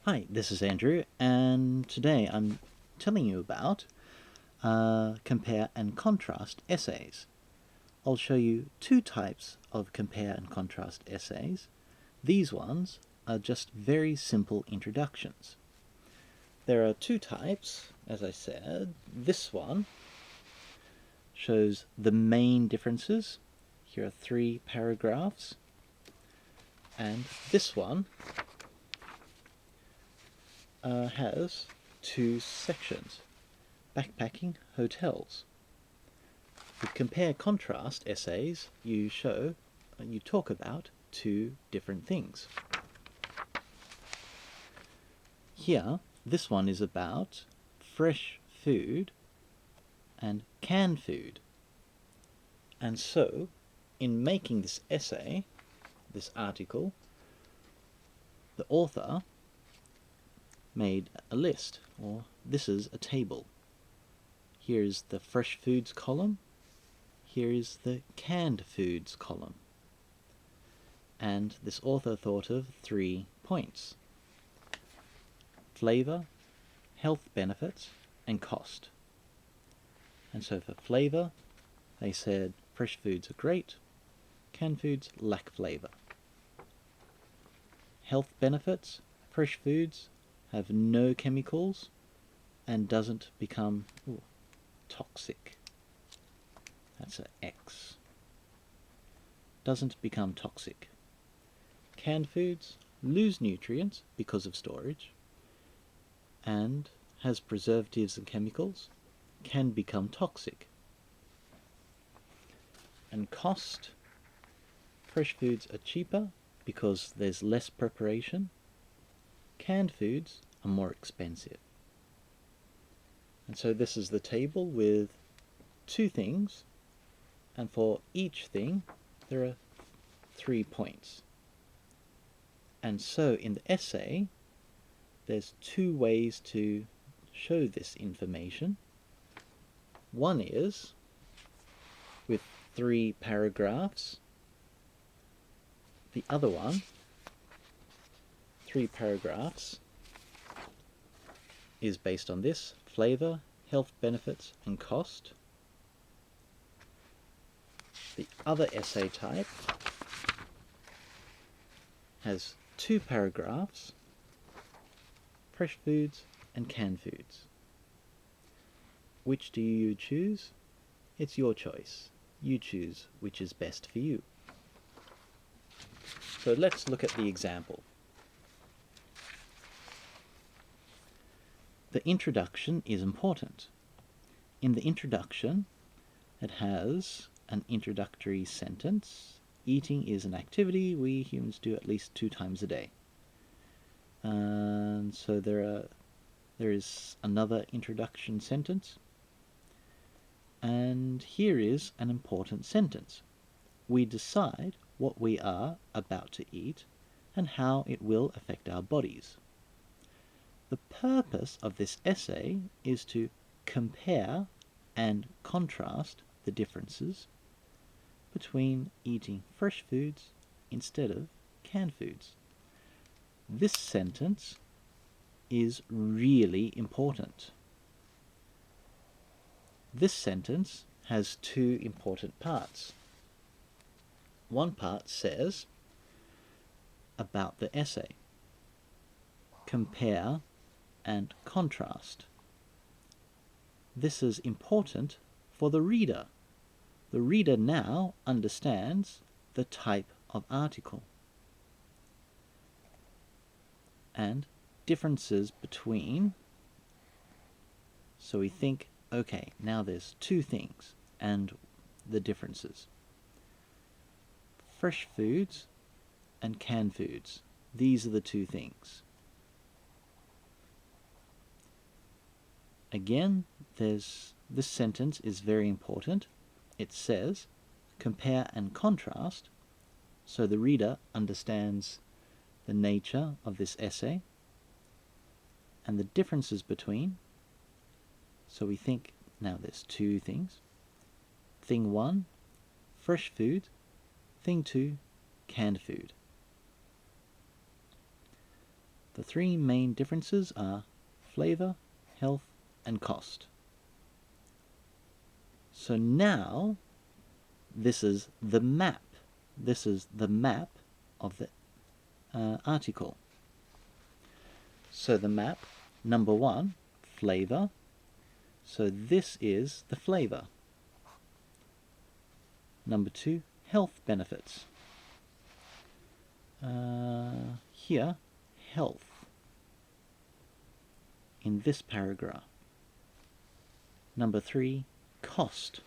Hi, this is Andrew, and today I'm telling you about compare and contrast essays. I'll show you two types of compare and contrast essays. These ones are just very simple introductions. There are two types, as I said. This one shows the main differences. Here are 3 paragraphs. And this one has 2 sections: backpacking, hotels. With compare-contrast essays, you talk about 2 different things. Here, this one is about fresh food and canned food. And so, in making this essay, this article, the author made a list, or this is a table. Here's the fresh foods column, here is the canned foods column. And this author thought of 3 points: flavour, health benefits, and cost. And so for flavour, they said fresh foods are great, canned foods lack flavour. Health benefits, fresh foods have no chemicals and doesn't become toxic. That's an X. Doesn't become toxic. Canned foods lose nutrients because of storage and has preservatives and chemicals, can become toxic. And cost, fresh foods are cheaper because there's less preparation. Canned foods are more expensive. And so this is the table with 2 things, and for each thing there are 3 points. And so in the essay there's 2 ways to show this information. One is with 3 paragraphs. The other one, 3 paragraphs, is based on this: flavour, health benefits, and cost. The other essay type has 2 paragraphs: fresh foods and canned foods. Which do you choose? It's your choice. You choose which is best for you. So let's look at the example. The introduction is important. In the introduction, it has an introductory sentence: eating is an activity we humans do at least 2 times a day. And so there is another introduction sentence. And here is an important sentence: we decide what we are about to eat and how it will affect our bodies. The purpose of this essay is to compare and contrast the differences between eating fresh foods instead of canned foods. This sentence is really important. This sentence has 2 important parts. One part says about the essay: compare and contrast. This is important for the reader. The reader now understands the type of article and differences between. So we think, okay, now there's 2 things and the differences: fresh foods and canned foods. These are the 2 things. Again, this sentence is very important. It says compare and contrast, so the reader understands the nature of this essay and the differences between. So we think, now there's 2 things. Thing 1, fresh food. Thing 2, canned food. The three main differences are flavor, health, and cost. So now this is the map. This is the map of the article. So the map, number 1, flavor. So this is the flavor. Number 2, health benefits. Here, health in this paragraph. Number 3, cost.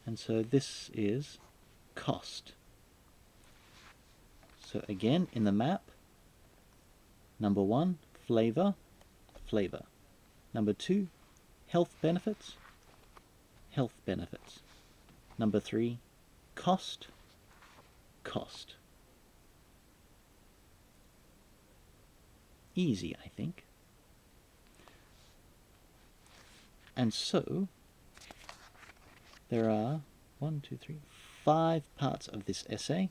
And so this is cost. So again, in the map, number 1, flavor, flavor. Number 2, health benefits, health benefits. Number 3, cost, cost. Easy, I think. And so there are 5 parts of this essay.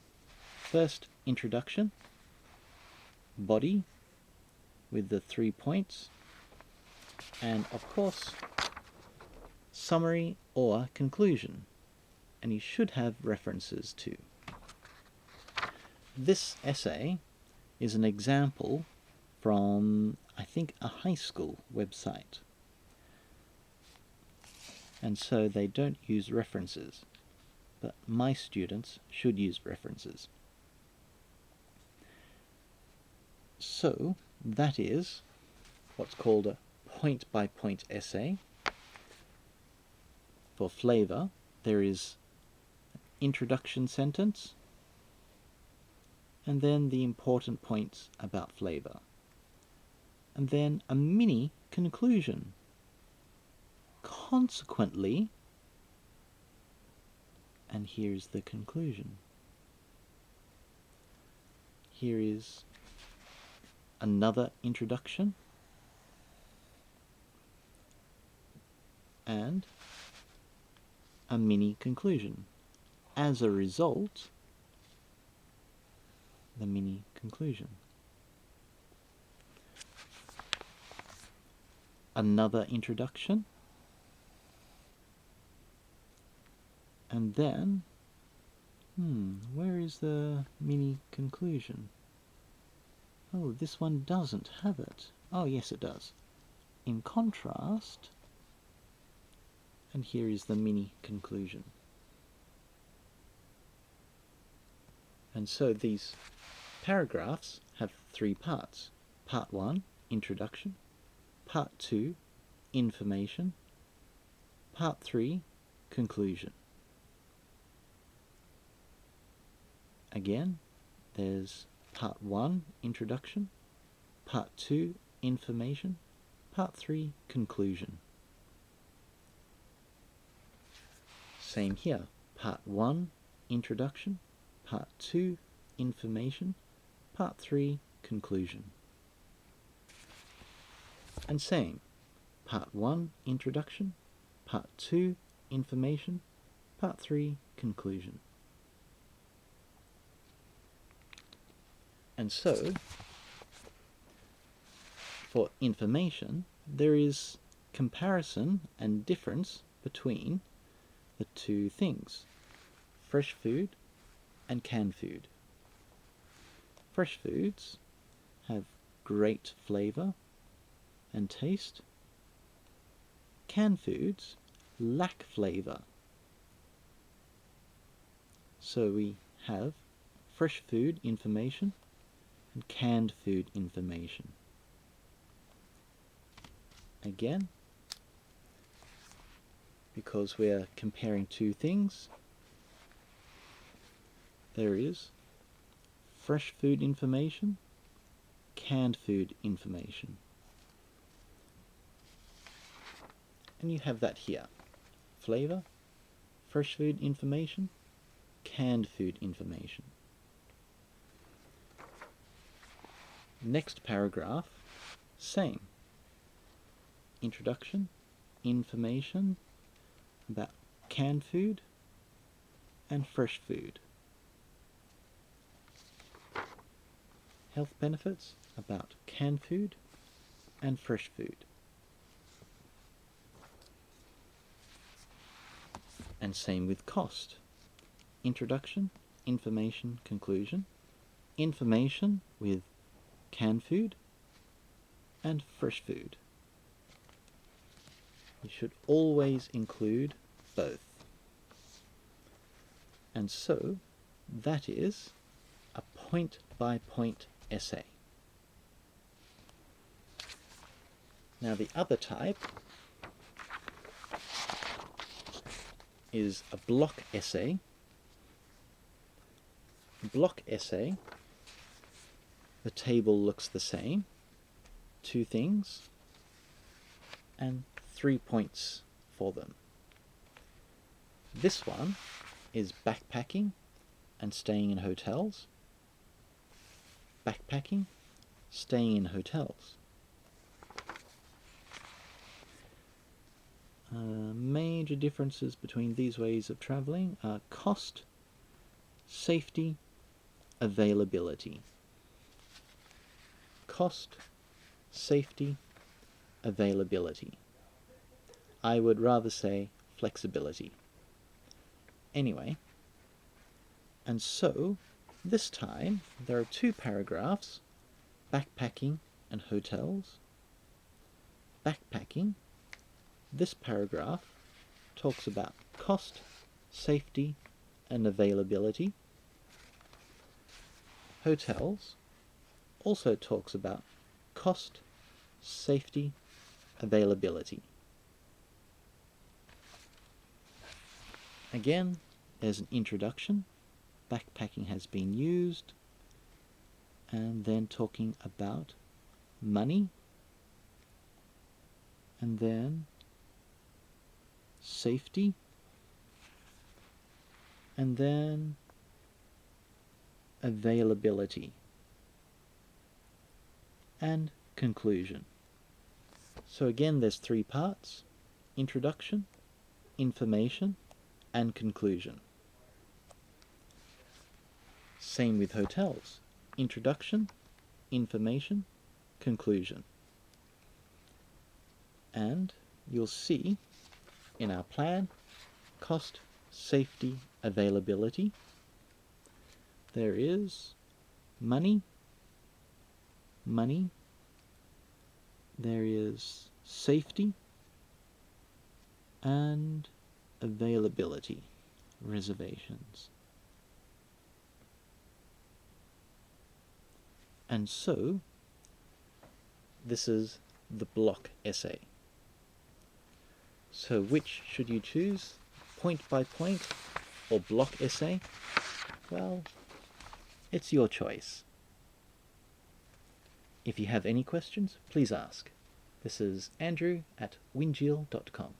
First, introduction, body with the 3 points, and of course summary or conclusion, and you should have references too. This essay is an example from, I think, a high school website, and so they don't use references, but my students should use references. So that is what's called a point-by-point essay. For flavor, there is an introduction sentence, and then the important points about flavor, and then a mini conclusion. Consequently, and here's the conclusion. Here is another introduction and a mini conclusion. As a result, the mini conclusion. Another introduction, and then, where is the mini conclusion? Oh, this one doesn't have it. Oh, yes, it does. In contrast, and here is the mini conclusion. And so these paragraphs have 3 parts. Part 1, introduction. Part 2, information. Part 3, conclusion. Again, there's Part 1, introduction. Part 2, information. Part 3, conclusion. Same here. Part 1, introduction. Part 2, information. Part 3, conclusion. And same. Part 1, introduction. Part 2, information. Part 3, conclusion. And so, for information, there is comparison and difference between the 2 things, fresh food and canned food. Fresh foods have great flavor and taste. Canned foods lack flavor. So we have fresh food information and canned food information. Again, because we are comparing 2 things, there is fresh food information, canned food information. And you have that here. Flavor, fresh food information, canned food information. Next paragraph, same. Introduction, information about canned food and fresh food. health benefits about canned food and fresh food. And same with cost. Introduction, information, conclusion. Information with canned food and fresh food. You should always include both. And so, that is a point-by-point essay. Now the other type is a block essay. Block essay, the table looks the same, 2 things, and 3 points for them. This one is backpacking and staying in hotels. Backpacking, staying in hotels. Major differences between these ways of travelling are cost, safety, availability. Cost, safety, availability. I would rather say flexibility. Anyway, and so this time there are 2 paragraphs, backpacking and hotels. Backpacking, this paragraph talks about cost, safety, and availability. Hotels also talks about cost, safety, availability. Again, there's an introduction. Backpacking has been used. And then talking about money. And then safety. And then availability. And conclusion. So again, there's 3 parts: introduction, information, and conclusion. Same with hotels: introduction, information, conclusion. And you'll see in our plan, cost, safety, availability, there is money, there is safety, and availability, reservations. And so, this is the block essay. So which should you choose? Point by point or block essay? Well, it's your choice. If you have any questions, please ask. This is Andrew at wingeal.com.